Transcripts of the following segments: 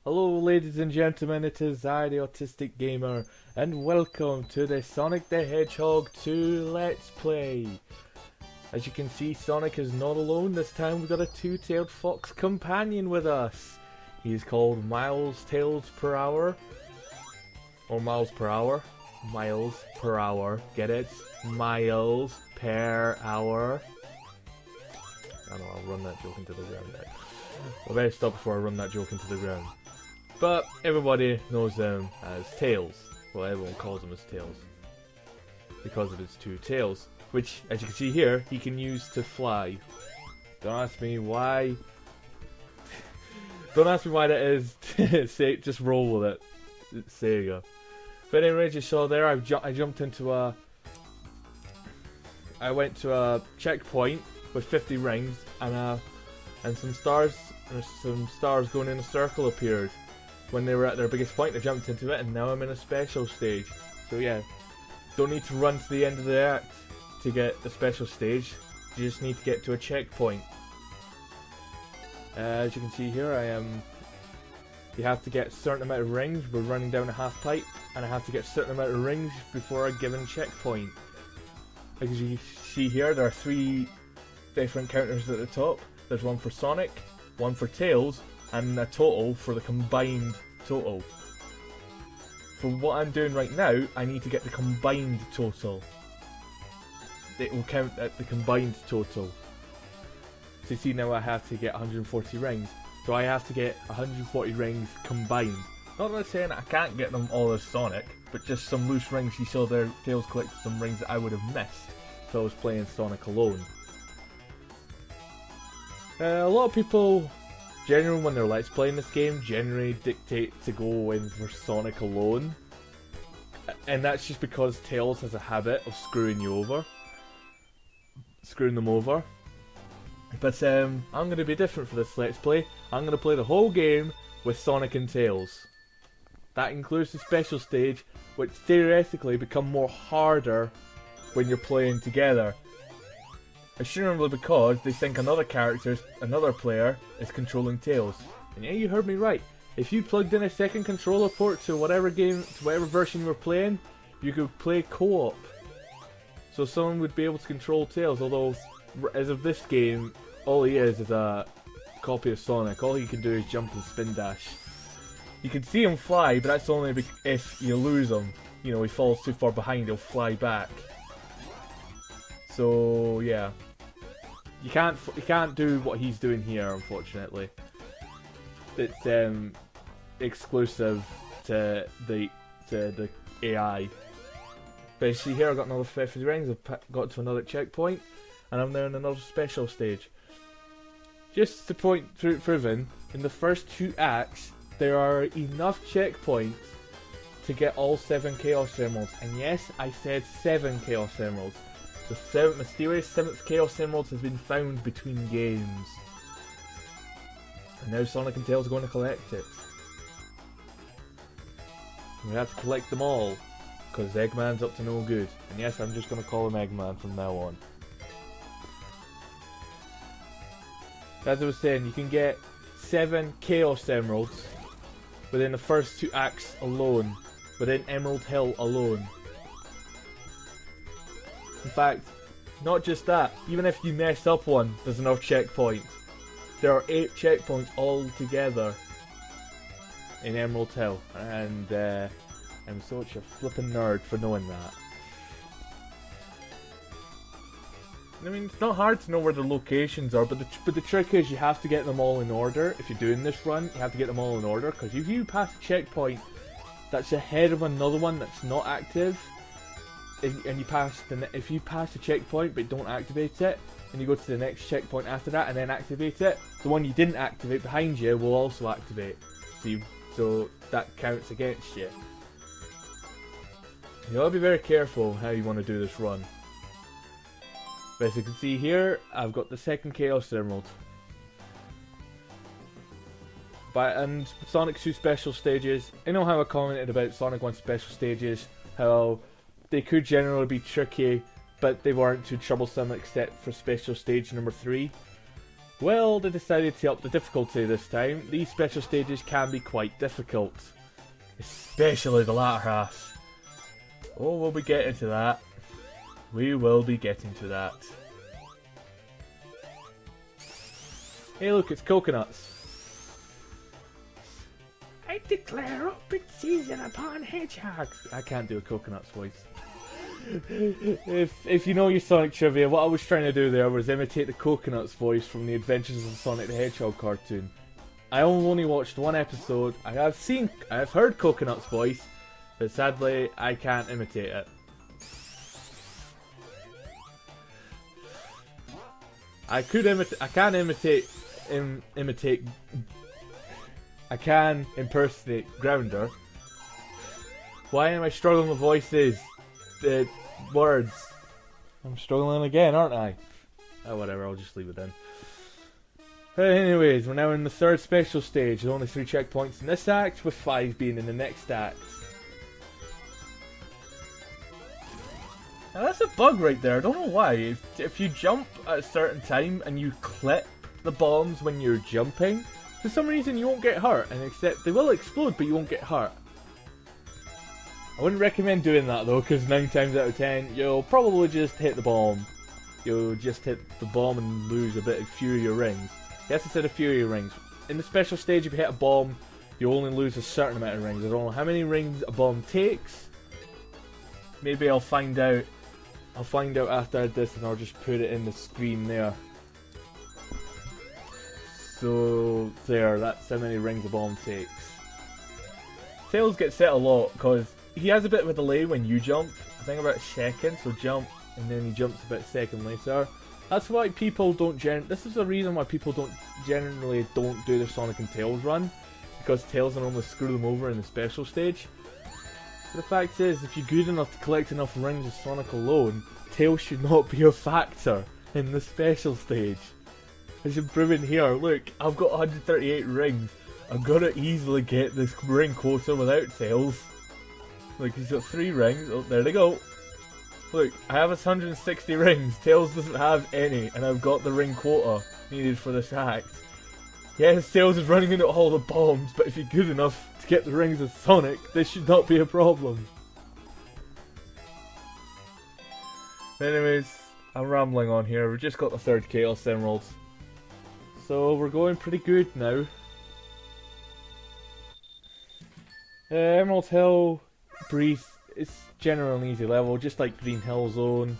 Hello ladies and gentlemen, it is I, the Autistic Gamer, and welcome to the Sonic the Hedgehog 2 Let's Play. As you can see, Sonic is not alone. This time we've got a two-tailed fox companion with us. He is called Miles Tails per Hour. Or Miles per Hour. Miles per Hour. Get it? Miles per Hour. I know, I'll run that joke into the ground now. I better stop before I run that joke into the ground. But everybody knows them as Tails. Well, everyone calls him as Tails. Because of his two tails. Which, as you can see here, he can use to fly. Don't ask me why. Don't ask me why that is. Say, just roll with it. It's Sega. But anyway, as you saw there, I jumped into a... I went to a checkpoint with 50 rings, and some stars going in a circle appeared. When they were at their biggest point, I jumped into it, and now I'm in a special stage. So yeah, don't need to run to the end of the act to get a special stage. You just need to get to a checkpoint. As you can see here, you have to get a certain amount of rings. We're running down a half pipe, and I have to get a certain amount of rings before a given checkpoint. As you see here, there are 3 different counters at the top. There's one for Sonic, one for Tails, and a total for the combined total. For what I'm doing right now, I need to get the combined total. It will count at the combined total. So you see now I have to get 140 rings. So I have to get 140 rings combined. Not that I'm saying I can't get them all as Sonic, but just some loose rings. You saw there, Tails collected some rings that I would have missed if I was playing Sonic alone. A lot of people, generally when they're Let's Playing this game, generally dictate to go in for Sonic alone. And that's just because Tails has a habit of screwing them over. But I'm going to be different for this Let's Play. I'm going to play the whole game with Sonic and Tails. That includes the special stage, which theoretically become more harder when you're playing together. Assumably because they think another player is controlling Tails. And yeah, you heard me right. If you plugged in a second controller port to whatever version you were playing, you could play co-op. So someone would be able to control Tails, although as of this game, all he is a copy of Sonic. All he can do is jump and spin dash. You can see him fly, but that's only if you lose him. You know, he falls too far behind, he'll fly back. So yeah, you can't do what he's doing here, unfortunately. It's exclusive to the AI. But you see here, I got another 50 rings. I've got to another checkpoint, and I'm now in another special stage. Just to proven, in the first 2 acts, there are enough checkpoints to get all 7 Chaos Emeralds. And yes, I said 7 Chaos Emeralds. The mysterious 7th Chaos Emerald has been found between games. And now Sonic and Tails are going to collect it. And we have to collect them all, because Eggman's up to no good. And yes, I'm just going to call him Eggman from now on. As I was saying, you can get 7 Chaos Emeralds within the first 2 acts alone. Within Emerald Hill alone. In fact, not just that, even if you mess up one, there's enough checkpoints. There are 8 checkpoints all together in Emerald Hill, and I'm such a flippin' nerd for knowing that. I mean, it's not hard to know where the locations are, but the trick is you have to get them all in order. If you're doing this run, you have to get them all in order, because if you pass a checkpoint that's ahead of another one that's not active, and if you pass a checkpoint but don't activate it, and you go to the next checkpoint after that and then activate it, the one you didn't activate behind you will also activate. So that counts against you. You gotta be very careful how you want to do this run. But as you can see here, I've got the 2nd Chaos Emerald. And Sonic 2 special stages, I know how I commented about Sonic 1 special stages, how they could generally be tricky, but they weren't too troublesome except for special stage number 3. Well, they decided to up the difficulty this time. These special stages can be quite difficult. Especially the latter half. Oh, we'll be getting to that. We will be getting to that. Hey look, it's coconuts. I declare open season upon Hedgehogs. I can't do a coconut's voice. If you know your Sonic trivia, what I was trying to do there was imitate the coconut's voice from the Adventures of Sonic the Hedgehog cartoon. I only watched one episode. I have heard Coconut's voice, but sadly I can't imitate it. I can impersonate Grounder. Why am I struggling with voices? The words. I'm struggling again, aren't I? Oh, whatever, I'll just leave it then. Anyways, we're now in the third special stage. There's only 3 checkpoints in this act, with 5 being in the next act. Now that's a bug right there, I don't know why. If you jump at a certain time and you clip the bombs when you're jumping, for some reason you won't get hurt, and except they will explode but you won't get hurt. I wouldn't recommend doing that though, because 9 times out of 10 you'll probably just hit the bomb. You'll just hit the bomb and lose a bit of Furia rings. Yes, I said a Furia rings. In the special stage, if you hit a bomb, you only lose a certain amount of rings. I don't know how many rings a bomb takes. Maybe I'll find out. I'll find out after I do this, and I'll just put it in the screen there. So there, that's how many rings a bomb takes. Tails gets hit a lot because he has a bit of a delay when you jump. I think about a second, so jump, and then he jumps a bit a second later. That's why people don't this is the reason why people generally don't do the Sonic and Tails run, because Tails will normally screw them over in the special stage. But the fact is, if you're good enough to collect enough rings with Sonic alone, Tails should not be a factor in the special stage. As you've proven here, look, I've got 138 rings. I'm gonna easily get this ring quota without Tails. Look, he's got 3 rings. Oh, there they go. Look, I have 160 rings. Tails doesn't have any, and I've got the ring quota needed for this act. Yes, Tails is running into all the bombs, but if you're good enough to get the rings of Sonic, this should not be a problem. Anyways, I'm rambling on here. We've just got the 3rd Chaos Emerald. So we're going pretty good now. Emerald Hill, Breathe, it's generally an easy level, just like Green Hill Zone.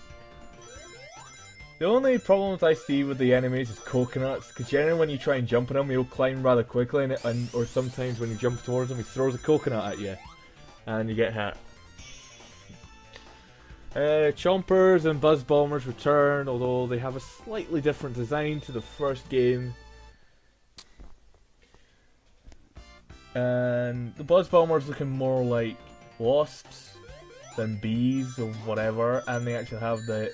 The only problems I see with the enemies is coconuts, because generally when you try and jump on them, he'll climb rather quickly, or sometimes when you jump towards him, he throws a coconut at you, and you get hit. Chompers and Buzz Bombers return, although they have a slightly different design to the first game. And the Buzz Bombers looking more like wasps than bees or whatever, and they actually have that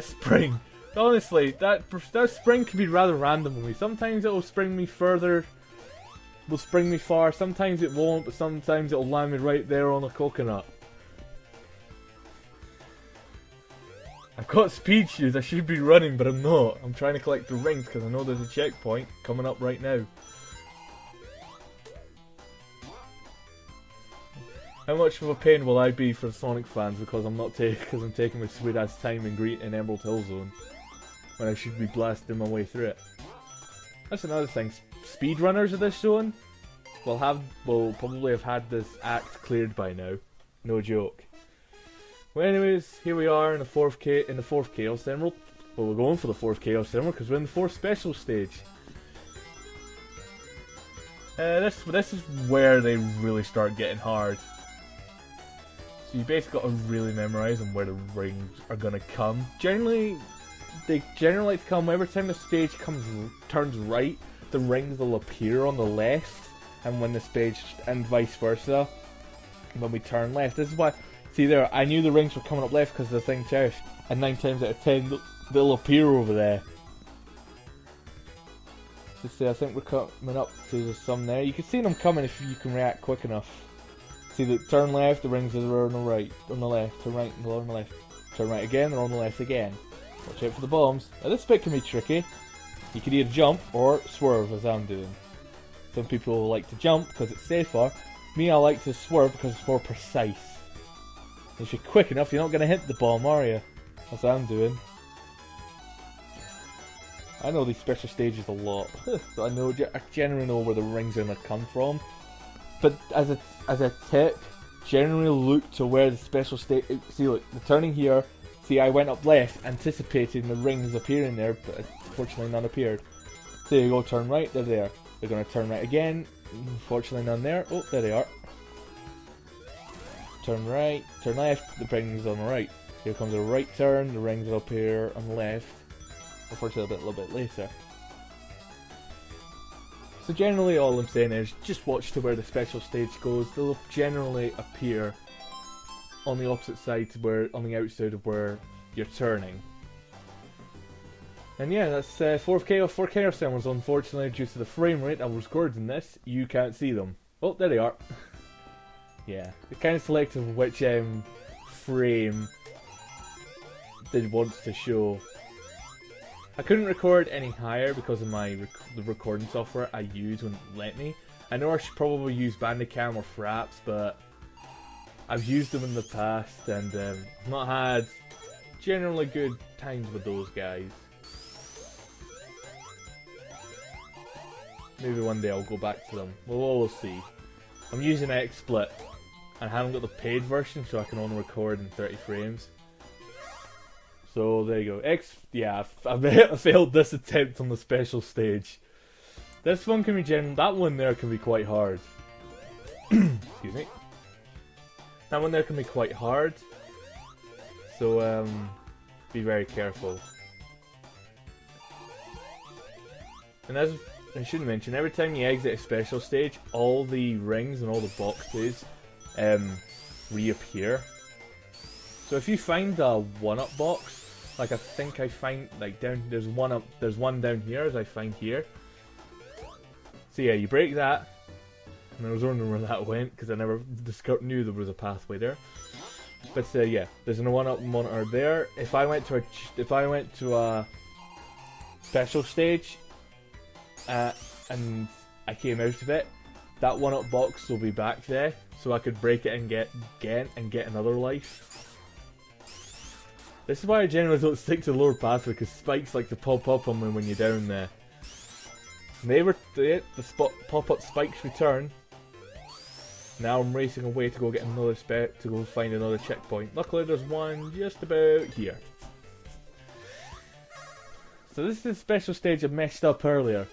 spring. Honestly, that spring can be rather random with me. Sometimes it will spring me further, will spring me far. Sometimes it won't, but sometimes it will land me right there on a coconut. I've got speed shoes. I should be running, but I'm not. I'm trying to collect the rings because I know there's a checkpoint coming up right now. How much of a pain will I be for Sonic fans because I'm taking my sweet ass time in Emerald Hill Zone when I should be blasting my way through it. That's another thing. Speedrunners of this zone will probably have had this act cleared by now. No joke. Well, anyways, here we are in the fourth Chaos Emerald. Well, we're going for the 4th Chaos Emerald because we're in the 4th special stage. This is where they really start getting hard. So you basically got to really memorize on where the rings are gonna come. Generally, they generally like to come every time the stage turns right. The rings will appear on the left, and when the stage and vice versa, when we turn left. This is why. See there, I knew the rings were coming up left because of the thing chest, and 9 times out of 10 they'll appear over there. So see, I think we're coming up to some there. You can see them coming if you can react quick enough. See, the turn left, the rings are on the right, on the left, turn right, and on the left. Turn right again, they're on the left again. Watch out for the bombs. Now this bit can be tricky. You can either jump or swerve, as I'm doing. Some people like to jump because it's safer. Me, I like to swerve because it's more precise. If you're quick enough, you're not going to hit the bomb, are you? That's what I'm doing. I know these special stages a lot, so I generally know where the rings are going to come from. But as a tip, generally look to where the special stage. See, look, the turning here. See, I went up left, anticipating the rings appearing there, but unfortunately none appeared. So you go, turn right, they're there. They're going to turn right again. Unfortunately none there. Oh, there they are. Turn right, turn left, the rings on the right. Here comes a right turn, the rings are up here on the left. Unfortunately a little bit later. So generally all I'm saying is just watch to where the special stage goes. They'll generally appear on the opposite side to where, on the outside of where you're turning. And yeah, that's 4 Chaos Emeralds. Unfortunately, due to the frame rate I was recording this, you can't see them. Oh, there they are. Yeah, it's kind of selective of which frame it wants to show. I couldn't record any higher because of the recording software I use wouldn't let me. I know I should probably use Bandicam or Fraps, but I've used them in the past and not had generally good times with those guys. Maybe one day I'll go back to them. We'll see. I'm using XSplit and I haven't got the paid version, so I can only record in 30 frames. So there you go. Yeah, I failed this attempt on the special stage. This one can be that one there can be quite hard. Excuse me. That one there can be quite hard. So be very careful. And as I should mention, every time you exit a special stage, all the rings and all the boxes reappear. So if you find a 1-up box, like I think I find like there's one down here as I find here. So yeah, you break that, and I was wondering where that went because I never knew there was a pathway there. But yeah, there's a 1-up monitor there. If I went to a special stage, and I came out of it, that 1-up box will be back there, so I could break it and get another life. This is why I generally don't stick to the lower pathway, because spikes like to pop up on me when you're down there. The pop-up spikes return. Now I'm racing away to go get another to go find another checkpoint. Luckily there's one just about here. So this is the special stage I messed up earlier.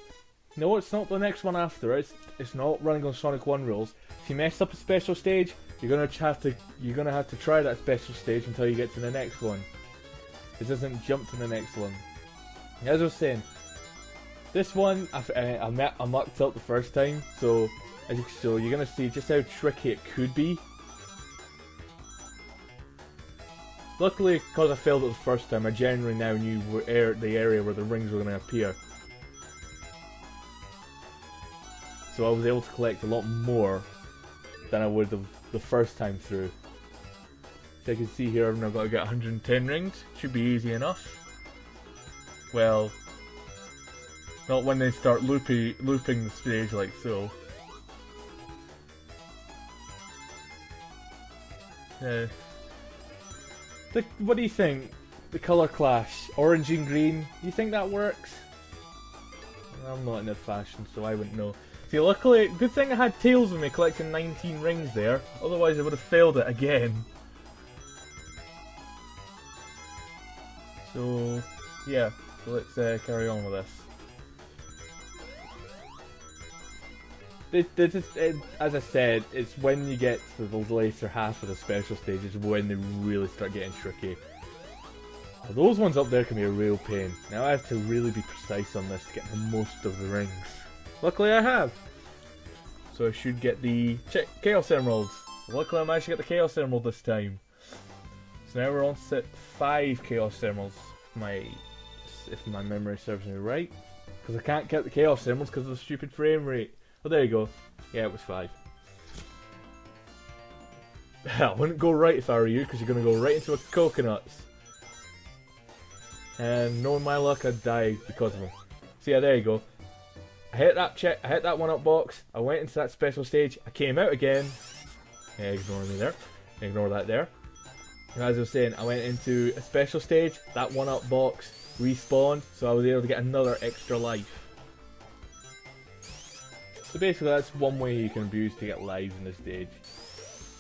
No, it's not the next one after. It's not running on Sonic 1 rules. If you messed up a special stage, you're gonna have to try that special stage until you get to the next one. It doesn't jump to the next one. As I was saying, this one I mucked up the first time, so you're gonna see just how tricky it could be. Luckily, because I failed it the first time, I generally now knew the area where the rings were gonna appear. So I was able to collect a lot more than I would have the first time through. So you can see here I've now got to get 110 rings. Should be easy enough. Well, not when they start looping the stage like so. What do you think? The colour clash, orange and green. Do you think that works? I'm not into fashion, so I wouldn't know. See, luckily, good thing I had Tails with me collecting 19 rings there, otherwise I would have failed it again. So, yeah, so let's carry on with this. As I said, it's when you get to the later half of the special stages when they really start getting tricky. Those ones up there can be a real pain. Now I have to really be precise on this to get the most of the rings. Luckily I have. So I should get the Chaos Emeralds. So luckily I managed to get the Chaos Emerald this time. So now we're on to 5 Chaos Emeralds, if my memory serves me right. Because I can't get the Chaos Emeralds because of the stupid frame rate. Oh, there you go. Yeah, it was 5. I wouldn't go right if I were you, because you're going to go right into a coconuts. And knowing my luck, I'd die because of them. So yeah, there you go. I hit that one up box, I went into that special stage, I came out again. Yeah, ignore me there. Ignore that there. And as I was saying, I went into a special stage, that one up box respawned, so I was able to get another extra life. So basically that's one way you can abuse to get lives in this stage.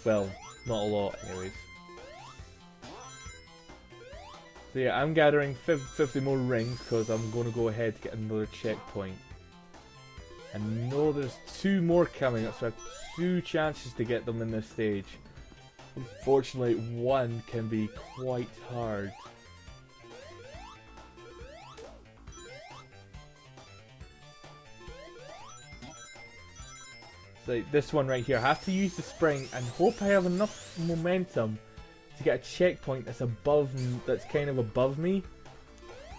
Well, not a lot anyways. So yeah, I'm gathering 50 more rings because I'm going to go ahead to get another checkpoint. I know there's 2 more coming up, so I have 2 chances to get them in this stage. Unfortunately, 1 can be quite hard. So this one right here, I have to use the spring and hope I have enough momentum to get a checkpoint that's that's kind of above me.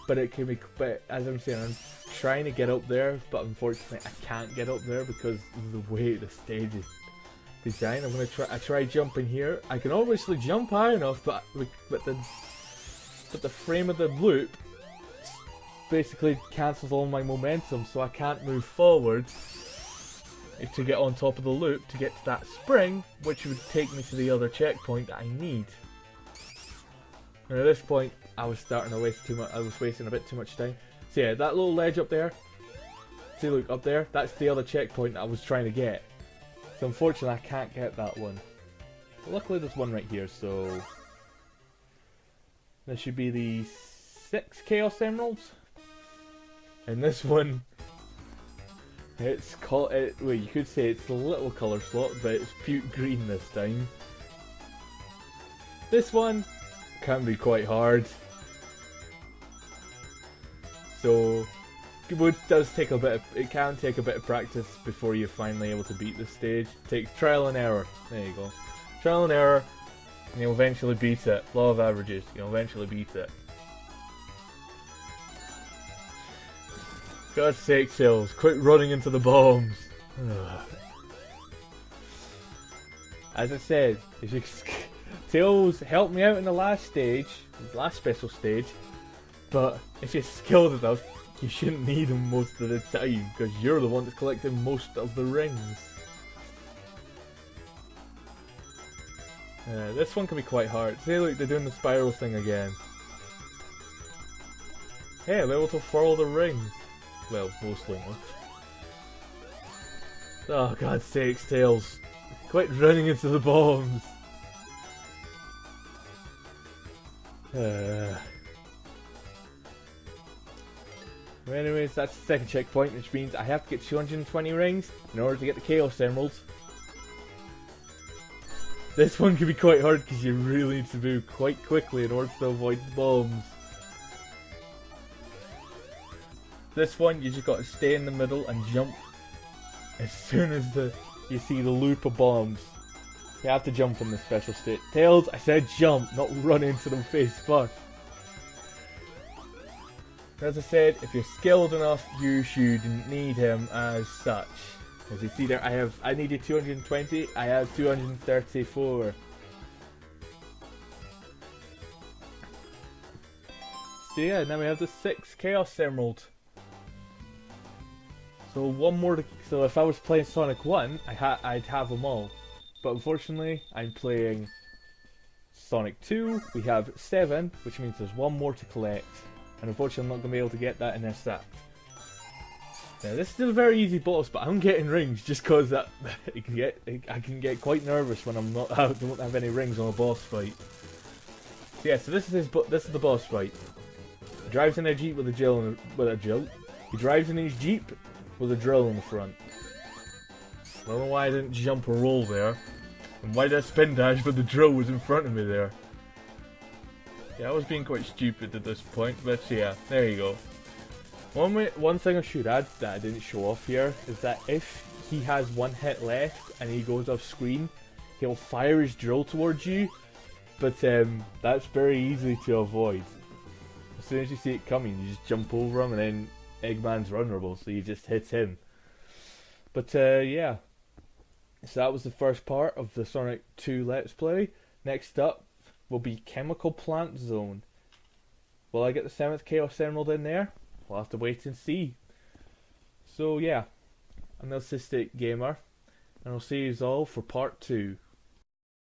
But it can be, but as I'm saying, I'm trying to get up there, but unfortunately I can't get up there because of the way the stage is designed. I'm gonna try jumping here. I can obviously jump high enough, but the frame of the loop basically cancels all my momentum, so I can't move forward to get on top of the loop to get to that spring, which would take me to the other checkpoint that I need. And at this point, I was starting to waste too much. I was wasting a bit too much time. So yeah, that little ledge up there. See, look up there. That's the other checkpoint that I was trying to get. So unfortunately, I can't get that one. But luckily, there's one right here. So this should be the 6 Chaos Emeralds. And this one, it's called. Well, you could say it's a little color slot, but it's puke green this time. This one can be quite hard. So it does take a bit of, it can take a bit of practice before you're finally able to beat this stage. Take trial and error. There you go. Trial and error, and you'll eventually beat it. Law of averages, you'll eventually beat it. God's sake, Tails, quit running into the bombs. As I said, if you Tails helped me out in the last stage, the last special stage, but if you're skilled enough, you shouldn't need them most of the time, because you're the one that's collecting most of the rings. This one can be quite hard. See, look, they're doing the spiral thing again. Hey, I'm able to follow the rings. Well, mostly not. Oh, God's sakes, Tails. Quit running into the bombs. Anyways, that's the second checkpoint, which means I have to get 220 rings in order to get the Chaos Emeralds. This one can be quite hard because you really need to move quite quickly in order to avoid the bombs. This one, you just got to stay in the middle and jump as soon as you see the loop of bombs. You have to jump in the special state. Tails, I said jump, not run into them face first. As I said, if you're skilled enough, you shouldn't need him as such. As you see there, I needed 220, I have 234. So yeah, now we have the 6 Chaos Emerald. So one more so if I was playing Sonic 1, I'd have them all. But unfortunately, I'm playing Sonic 2, we have 7, which means there's one more to collect. And unfortunately, I'm not going to be able to get that in this act. Now, this is a very easy boss, but I'm getting rings just because I can get quite nervous when I don't have any rings on a boss fight. So yeah, so this is the boss fight. He drives in a jeep with a drill. He drives in his jeep with a drill in the front. I don't know why I didn't jump or roll there, and why did I spin dash but the drill was in front of me there. Yeah, I was being quite stupid at this point, but yeah, there you go. One thing I should add that I didn't show off here is that if he has one hit left and he goes off screen, he'll fire his drill towards you, but that's very easy to avoid. As soon as you see it coming, you just jump over him, and then Eggman's vulnerable, so you just hit him. But yeah, so that was the first part of the Sonic 2 Let's Play. Next up will be Chemical Plant Zone. Will I get the 7th Chaos Emerald in there? We'll have to wait and see. So yeah, I'm the Autistic Gamer, and I'll see you all for part 2.